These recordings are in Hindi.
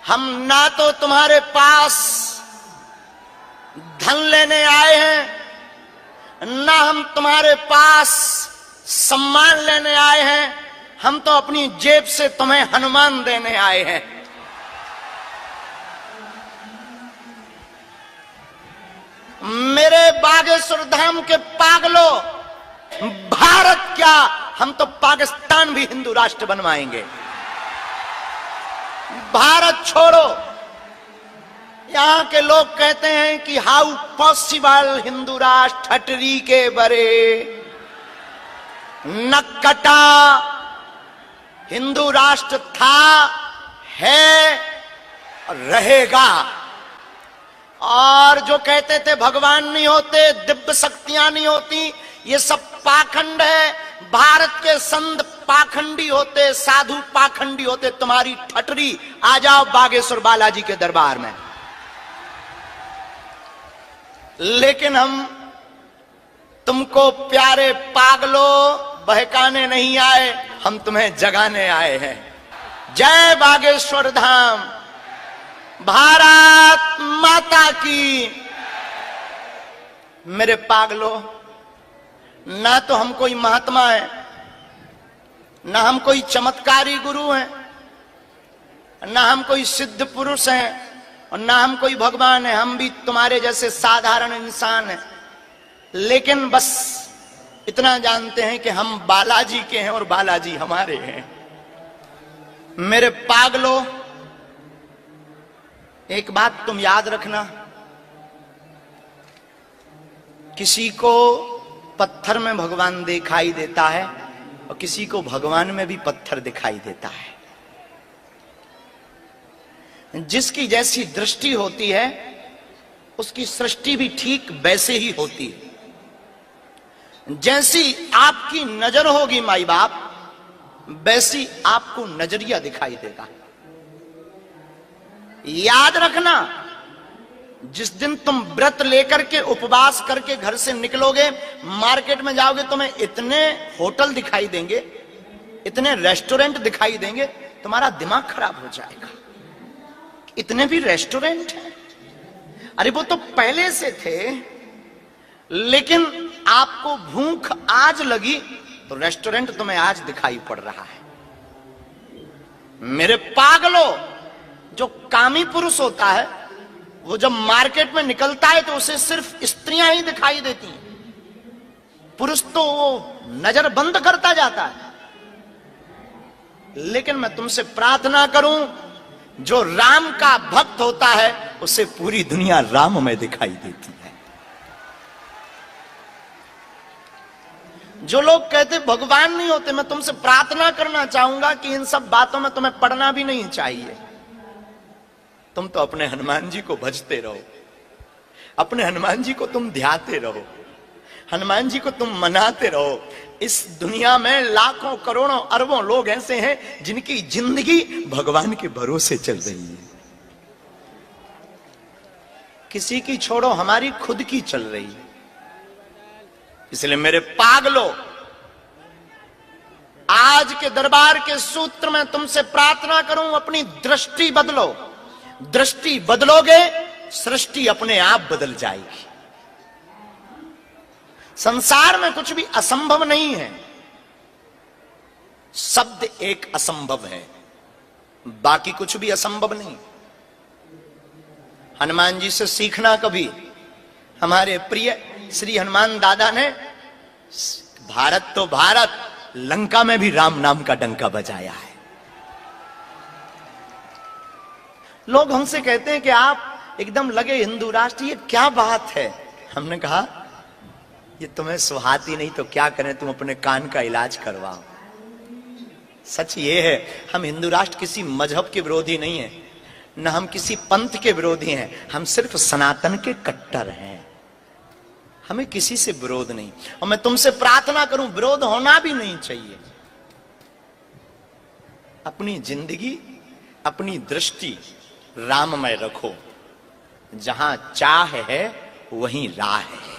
हम ना तो तुम्हारे पास धन लेने आए हैं, ना हम तुम्हारे पास सम्मान लेने आए हैं। हम तो अपनी जेब से तुम्हें हनुमान देने आए हैं। मेरे बागेश्वर धाम के पागलों, भारत क्या, हम तो पाकिस्तान भी हिंदू राष्ट्र बनवाएंगे। भारत छोड़ो। यहां के लोग कहते हैं कि हाउ पॉसिबल हिंदू राष्ट्र ठटरी के बरे नक्कटा। हिंदू राष्ट्र था, है और रहेगा। और जो कहते थे भगवान नहीं होते, दिव्य शक्तियां नहीं होती, ये सब पाखंड है। भारत के संत पाखंडी होते, साधु पाखंडी होते। तुम्हारी ठटरी, आ जाओ बागेश्वर बालाजी के दरबार में। लेकिन हम तुमको प्यारे पागलों बहकाने नहीं आए, हम तुम्हें जगाने आए हैं। जय बागेश्वर धाम, भारत माता की। मेरे पागलों, ना तो हम कोई महात्मा है, ना हम कोई चमत्कारी गुरु हैं, ना हम कोई सिद्ध पुरुष हैं, और ना हम कोई भगवान है। हम भी तुम्हारे जैसे साधारण इंसान हैं। लेकिन बस इतना जानते हैं कि हम बालाजी के हैं और बालाजी हमारे हैं। मेरे पागलों, एक बात तुम याद रखना, किसी को पत्थर में भगवान दिखाई देता है और किसी को भगवान में भी पत्थर दिखाई देता है। जिसकी जैसी दृष्टि होती है उसकी सृष्टि भी ठीक वैसे ही होती है। जैसी आपकी नजर होगी माई बाप, वैसी आपको नजरिया दिखाई देगा। याद रखना, जिस दिन तुम व्रत लेकर के उपवास करके घर से निकलोगे, मार्केट में जाओगे, तुम्हें इतने होटल दिखाई देंगे, इतने रेस्टोरेंट दिखाई देंगे, तुम्हारा दिमाग खराब हो जाएगा। इतने भी रेस्टोरेंट हैं? अरे वो तो पहले से थे, लेकिन आपको भूख आज लगी तो रेस्टोरेंट तुम्हें आज दिखाई पड़ रहा है। मेरे पागलों, जो कामी पुरुष होता है वो जब मार्केट में निकलता है तो उसे सिर्फ स्त्रियां ही दिखाई देती हैं। पुरुष तो वो नजर बंद करता जाता है। लेकिन मैं तुमसे प्रार्थना करूं, जो राम का भक्त होता है उसे पूरी दुनिया राम में दिखाई देती है। जो लोग कहते भगवान नहीं होते, मैं तुमसे प्रार्थना करना चाहूंगा कि इन सब बातों में तुम्हें पढ़ना भी नहीं चाहिए। तुम तो अपने हनुमान जी को भजते रहो, अपने हनुमान जी को तुम ध्याते रहो, हनुमान जी को तुम मनाते रहो। इस दुनिया में लाखों करोड़ों अरबों लोग ऐसे हैं जिनकी जिंदगी भगवान के भरोसे चल रही है। किसी की छोड़ो, हमारी खुद की चल रही है। इसलिए मेरे पागलों, आज के दरबार के सूत्र में तुमसे प्रार्थना करूं, अपनी दृष्टि बदलो। दृष्टि बदलोगे, सृष्टि अपने आप बदल जाएगी। संसार में कुछ भी असंभव नहीं है। शब्द एक असंभव है, बाकी कुछ भी असंभव नहीं। हनुमान जी से सीखना कभी। हमारे प्रिय श्री हनुमान दादा ने भारत तो भारत, लंका में भी राम नाम का डंका बजाया है। लोग हमसे कहते हैं कि आप एकदम लगे हिंदू राष्ट्र, ये क्या बात है? हमने कहा ये तुम्हें सुहाती नहीं तो क्या करें, तुम अपने कान का इलाज करवाओ। सच ये है, हम हिंदू राष्ट्र किसी मजहब के विरोधी नहीं है, न हम किसी पंथ के विरोधी हैं, हम सिर्फ सनातन के कट्टर हैं। हमें किसी से विरोध नहीं, और मैं तुमसे प्रार्थना करूं विरोध होना भी नहीं चाहिए। अपनी जिंदगी, अपनी दृष्टि राममय रखो। जहां चाह है वहीं राह है।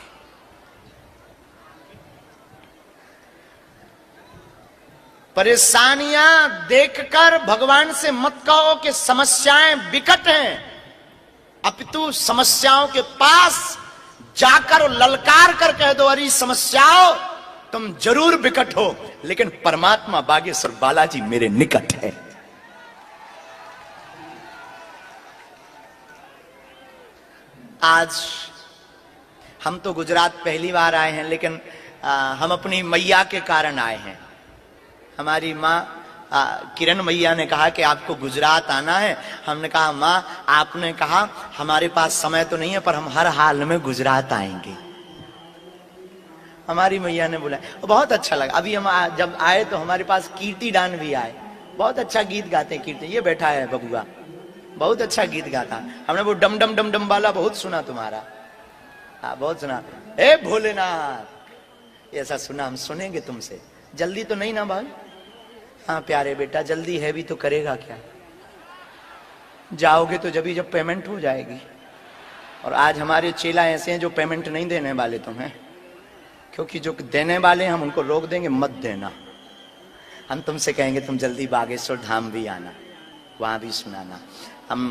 परेशानियां देखकर भगवान से मत कहो कि समस्याएं विकट हैं, अपितु समस्याओं के पास जाकर ललकार कर कह दो, अरे समस्याओं तुम जरूर विकट हो, लेकिन परमात्मा बागेश्वर बालाजी मेरे निकट है। आज हम तो गुजरात पहली बार आए हैं, लेकिन हम अपनी मैया के कारण आए हैं। हमारी माँ किरण मैया ने कहा कि आपको गुजरात आना है। हमने कहा माँ आपने कहा हमारे पास समय तो नहीं है, पर हम हर हाल में गुजरात आएंगे। हमारी मैया ने बोला, बहुत अच्छा लगा। अभी हम जब आए तो हमारे पास कीर्तिदान भी आए, बहुत अच्छा गीत गाते हैं कीर्ति। ये बैठा है बबुआ, बहुत अच्छा गीत गाता। हमने वो डम डम डम डम वाला बहुत सुना तुम्हारा, हाँ बहुत सुना। ए भोलेनाथ ऐसा सुना, हम सुनेंगे तुमसे। जल्दी तो नहीं ना भाई? हाँ प्यारे बेटा, जल्दी है भी तो करेगा क्या, जाओगे तो जब पेमेंट हो जाएगी। और आज हमारे चेला ऐसे हैं जो पेमेंट नहीं देने वाले तुम्हें, क्योंकि जो देने वाले हम उनको रोक देंगे, मत देना। हम तुमसे कहेंगे तुम जल्दी बागेश्वर धाम भी आना, वहां भी सुनाना। हम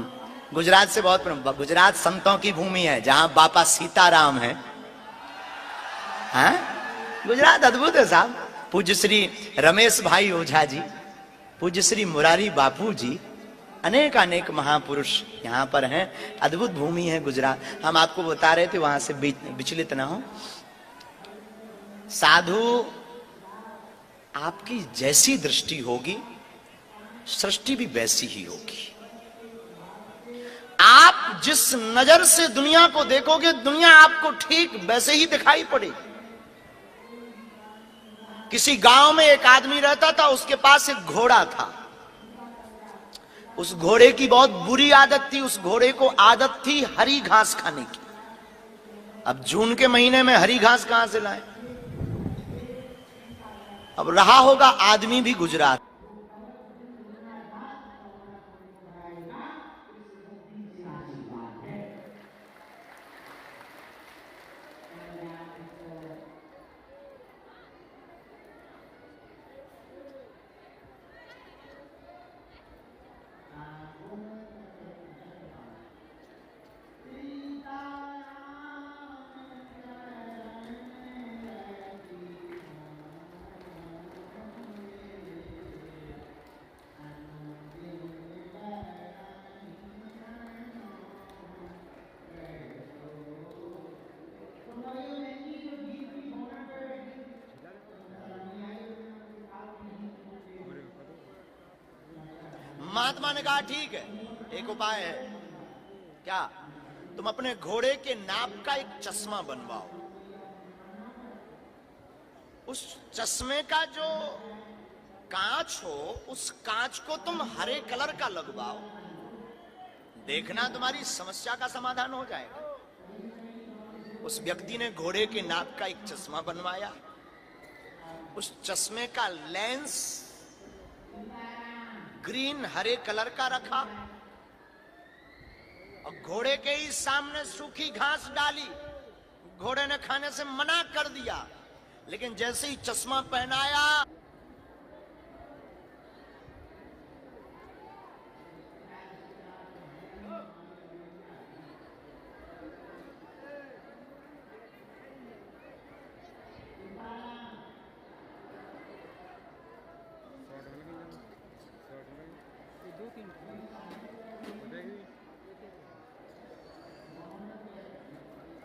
गुजरात से बहुत, गुजरात संतों की भूमि है, जहां बापा सीताराम है। हाँ गुजरात अद्भुत है साहब। पूज्य श्री रमेश भाई ओझा जी, पूज्य श्री मुरारी बापू जी, अनेक अनेक महापुरुष यहाँ पर हैं। अद्भुत भूमि है गुजरात। हम आपको बता रहे थे, वहां से विचलित ना हो। साधु आपकी जैसी दृष्टि होगी, सृष्टि भी वैसी ही होगी। आप जिस नजर से दुनिया को देखोगे, दुनिया आपको ठीक वैसे ही दिखाई पड़ेगी। किसी गांव में एक आदमी रहता था, उसके पास एक घोड़ा था। उस घोड़े की बहुत बुरी आदत थी। उस घोड़े को आदत थी हरी घास खाने की। अब जून के महीने में हरी घास कहां से लाए? अब रहा होगा आदमी भी गुजरात। महात्मा ने कहा ठीक है, एक उपाय है। क्या? तुम अपने घोड़े के नाप का एक चश्मा बनवाओ। उस चश्मे का जो कांच हो, उस कांच को तुम हरे कलर का लगवाओ। देखना तुम्हारी समस्या का समाधान हो जाएगा। उस व्यक्ति ने घोड़े के नाप का एक चश्मा बनवाया। उस चश्मे का लेंस ग्रीन हरे कलर का रखा और घोड़े के ही सामने सूखी घास डाली। घोड़े ने खाने से मना कर दिया, लेकिन जैसे ही चश्मा पहनाया,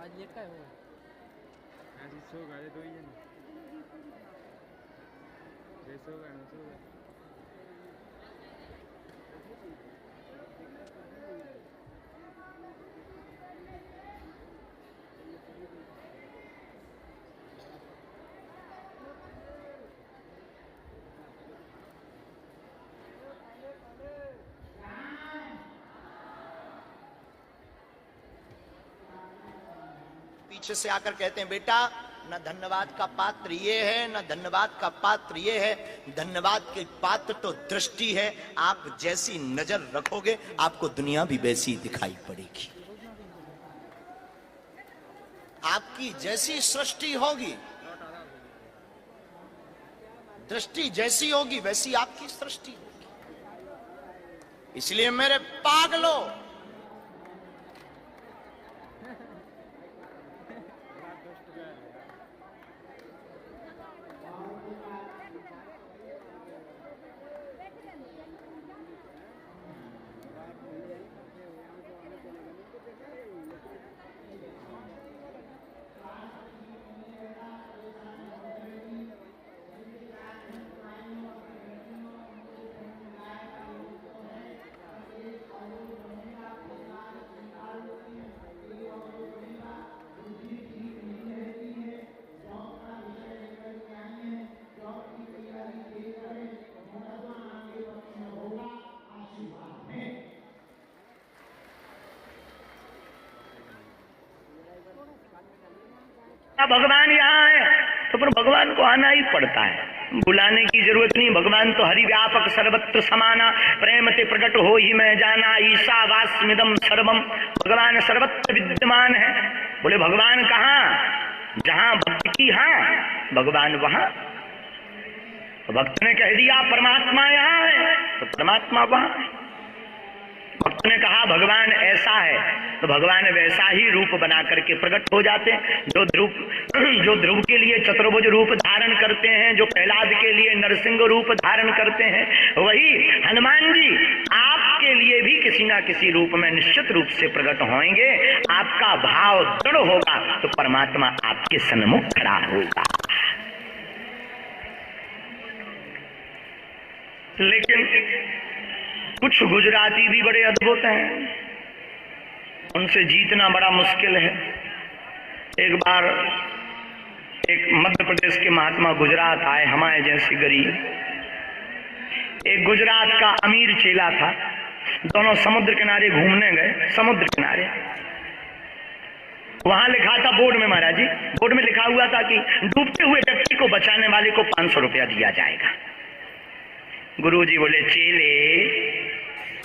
आज लेट का है वो आज सो गए दो ही जन सो गए पीछे से आकर कहते हैं बेटा, न धन्यवाद का पात्र ये है, न धन्यवाद का पात्र ये है। धन्यवाद के पात्र तो दृष्टि है। आप जैसी नजर रखोगे, आपको दुनिया भी वैसी दिखाई पड़ेगी। आपकी जैसी सृष्टि होगी, दृष्टि जैसी होगी वैसी आपकी सृष्टि होगी। इसलिए मेरे पागलों, भगवान यहाँ है तो फिर भगवान को आना ही पड़ता है, बुलाने की जरूरत नहीं। भगवान तो हरि व्यापक सर्वत्र समाना, प्रेम ते प्रकट हो ही मैं जाना, ईशा वास्मिदम सर्वम। भगवान सर्वत्र विद्यमान है। बोले भगवान कहाँ? जहां भक्त की हाँ भगवान वहां। तो भक्त ने कह दिया परमात्मा यहाँ है तो परमात्मा वहां है। भक्त ने कहा भगवान ऐसा है तो भगवान वैसा ही रूप बना करके प्रकट हो जाते हैं। जो ध्रुव के लिए चतुर्भुज रूप धारण करते हैं, जो प्रहलाद के लिए नरसिंह रूप धारण करते हैं, वही हनुमान जी आपके लिए भी किसी ना किसी रूप में निश्चित रूप से प्रकट होंगे। आपका भाव दृढ़ होगा तो परमात्मा आपके सन्मुख खड़ा होगा। लेकिन कुछ गुजराती भी बड़े अद्भुत हैं, उनसे जीतना बड़ा मुश्किल है। एक बार एक मध्य प्रदेश के महात्मा गुजरात आए, हमारे जैसे गरीब। एक गुजरात का अमीर चेला था, दोनों समुद्र किनारे घूमने गए। समुद्र किनारे वहां लिखा था बोर्ड में, महाराज जी बोर्ड में लिखा हुआ था कि डूबते हुए व्यक्ति को बचाने वाले को 500 रुपया दिया जाएगा। गुरुजी बोले चेले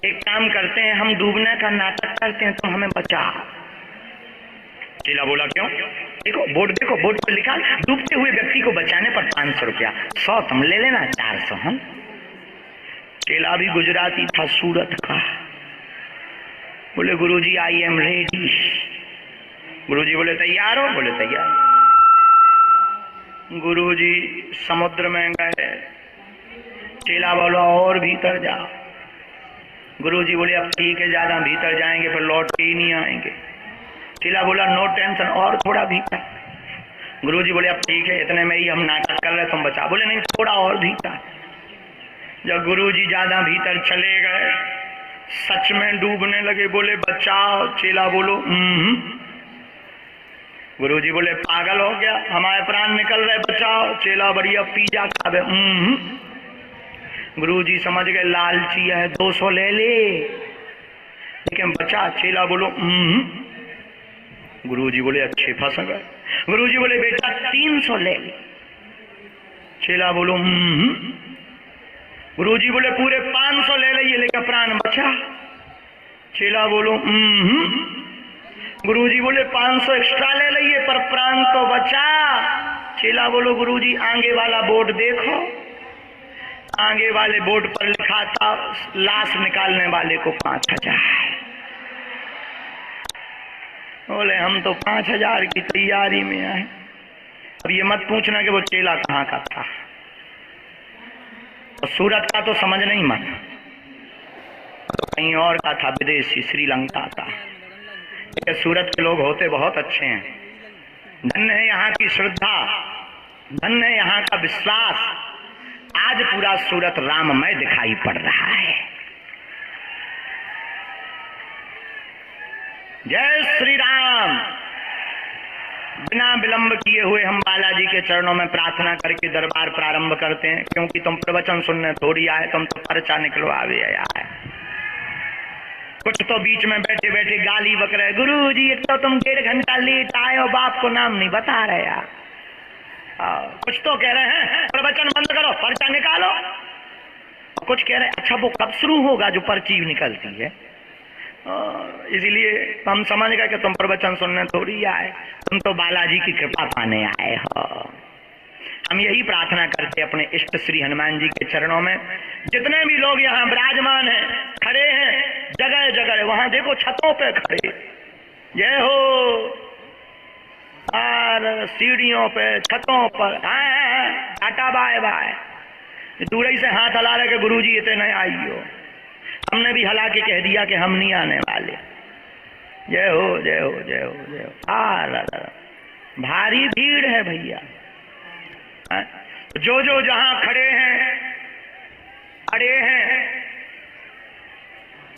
एक काम करते हैं, हम डूबने का नाटक करते हैं, तुम हमें बचाओ। चेला बोला क्यों? देखो बोर्ड पर लिखा डूबते हुए व्यक्ति को बचाने पर 500 रुपया, 100 तुम ले लेना, 400 हम। चेला भी गुजराती था, सूरत का। बोले गुरुजी आई एम रेडी। गुरुजी बोले तैयार हो? बोले तैयार। गुरुजी समुद्र में गए। चेला बोला और भीतर जा। गुरुजी बोले अब ठीक है, ज्यादा भीतर जाएंगे फिर लौट के ही नहीं आएंगे। चेला बोला नो टेंशन, और थोड़ा भीतर। गुरुजी बोले अब ठीक है, इतने में ही हम नाटक कर रहे, तुम बचा। बोले नहीं, थोड़ा और भीतर। जब गुरुजी ज्यादा भीतर चले गए, सच में डूबने लगे। बोले बचाओ। चेला बोलो गुरुजी बोले पागल हो गया, हमारे प्राण निकल रहे, बचाओ। चेला बढ़िया पिज्जा खा गए। गुरुजी समझ गए लालची है, 200 ले ले, लेकिन बचा। चेला बोलो गुरुजी बोले अच्छे फंस गए। गुरुजी बोले बेटा 300 ले ले। चेला बोलो गुरुजी बोले पूरे 500 ले लिए, लेकिन प्राण बचा। चेला बोलो गुरुजी बोले 500 एक्स्ट्रा ले लिए पर प्राण तो बचा। चेला बोलो गुरुजी आगे वाला बोर्ड देखो। आगे वाले बोर्ड पर लिखा था लाश निकालने वाले को 5000। बोले हम तो 5000 की तैयारी में आए। अब ये मत पूछना कि वो चेला कहाँ का था, और सूरत का तो समझ नहीं मत, तो कहीं और का था, विदेशी, श्रीलंका का। लेकिन सूरत के लोग होते बहुत अच्छे हैं। धन्य है यहाँ की श्रद्धा, धन्य है यहाँ का विश्वास। आज पूरा सूरत राममय दिखाई पड़ रहा है। जय श्री राम। बिना विलंब किए हुए हम बालाजी के चरणों में प्रार्थना करके दरबार प्रारंभ करते हैं, क्योंकि तुम प्रवचन सुनने थोड़ी आए, तुम तो पर्चा निकलवावे आए। कुछ तो बीच में बैठे बैठे गाली बक रहे, गुरु जी एक तो तुम 1.5 घंटा लेट आए और बाप को नाम नहीं बता रहे यार। कुछ तो कह रहे हैं प्रवचन बंद करो, पर्चा निकालो। कुछ कह रहे हैं अच्छा वो कब शुरू होगा जो पर्ची निकलती है। इसीलिए हम समझ गए कि तुम प्रवचन सुनने थोड़ी आए, तुम तो बालाजी की कृपा पाने आए हो। हम यही प्रार्थना करते अपने इष्ट श्री हनुमान जी के चरणों में। जितने भी लोग यहाँ विराजमान हैं, खड़े हैं, जगह जगह, वहां देखो छतों पे खड़े, जय हो, और सीढ़ियों पे, छतों पर, टाटा बाय बाय, दूर ही से हाथ हला रहे कि गुरुजी इतने आइयो। हमने भी हला के कह दिया कि हम नहीं आने वाले। जय हो, जय हो, जय हो, जय हो। भारी भीड़ है भैया। जो जो जहां खड़े हैं, अड़े हैं,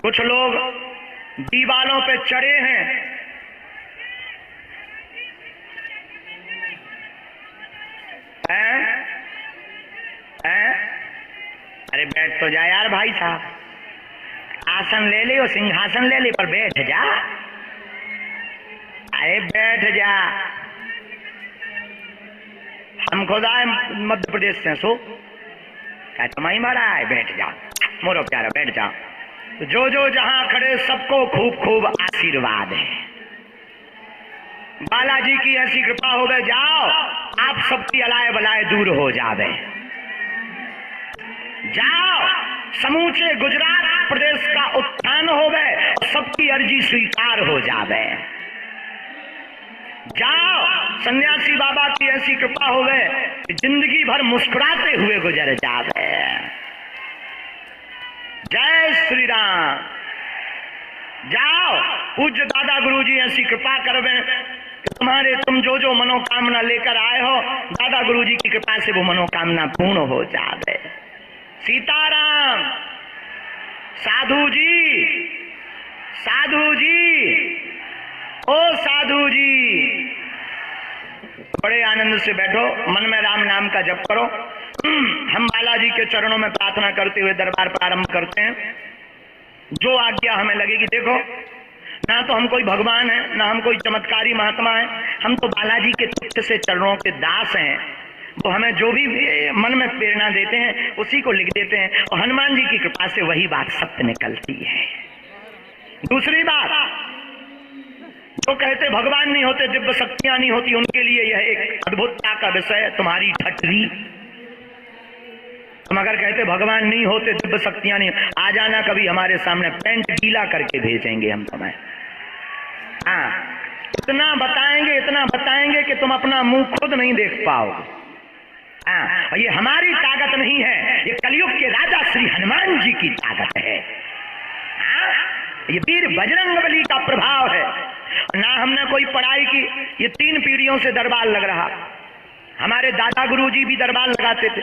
कुछ लोग दीवालों पे चढ़े हैं, अरे बैठ तो जा यार भाई साहब, आसन ले ले और सिंहासन ले ले, पर बैठ जा, अरे बैठ जा। हम खुद आए मध्य प्रदेश से, सो क्या तुम्हारी मारा है, बैठ जा मोरो प्यारा, बैठ जा। तो जो जो जहां खड़े सबको खूब खूब आशीर्वाद है। बालाजी की ऐसी कृपा हो गए, जाओ आप सबकी अलाय बलाय दूर हो जावे, जाओ समूचे गुजरात प्रदेश का उत्थान हो गए और सबकी अर्जी स्वीकार हो जावे, जाओ सन्यासी बाबा की ऐसी कृपा हो गए कि जिंदगी भर मुस्कुराते हुए गुजर जावे। जय श्री राम। जाओ पूज्य दादा गुरुजी ऐसी कृपा करवे कि तुम जो जो मनोकामना लेकर आए हो, दादा गुरुजी की कृपा से वो मनोकामना पूर्ण हो जावे। सीताराम। साधु जी, साधु जी, ओ साधु जी, बड़े आनंद से बैठो, मन में राम नाम का जप करो। हम बालाजी के चरणों में प्रार्थना करते हुए दरबार प्रारंभ करते हैं। जो आज्ञा हमें लगेगी, देखो ना तो हम कोई भगवान है, ना हम कोई चमत्कारी महात्मा है, हम तो बालाजी के चित्त से चरणों के दास हैं। वो हमें जो भी मन में प्रेरणा देते हैं उसी को लिख देते हैं, और हनुमान जी की कृपा से वही बात सत्य निकलती है। दूसरी बात, जो कहते भगवान नहीं होते, दिव्य शक्तियां नहीं होती, उनके लिए यह एक अद्भुतता का विषय है, तुम्हारी ठटरी। तुम अगर कहते भगवान नहीं होते, दिव्य शक्तियां नहीं, आ जाना कभी हमारे सामने, पेंट गीला करके भेजेंगे हम तुम्हें। हाँ, इतना बताएंगे कि तुम अपना मुंह खुद नहीं देख पाओगे। हाँ, ये हमारी ताकत नहीं है, ये कलयुग के राजा श्री हनुमान जी की ताकत है। हाँ, ये वीर बजरंगबली का प्रभाव है। ना हमने कोई पढ़ाई की, ये 3 पीढ़ियों से दरबार लग रहा। हमारे दादा गुरुजी भी दरबार लगाते थे।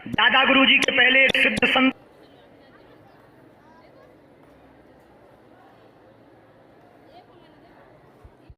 दादा गुरुजी के पहले एक सिद्ध संत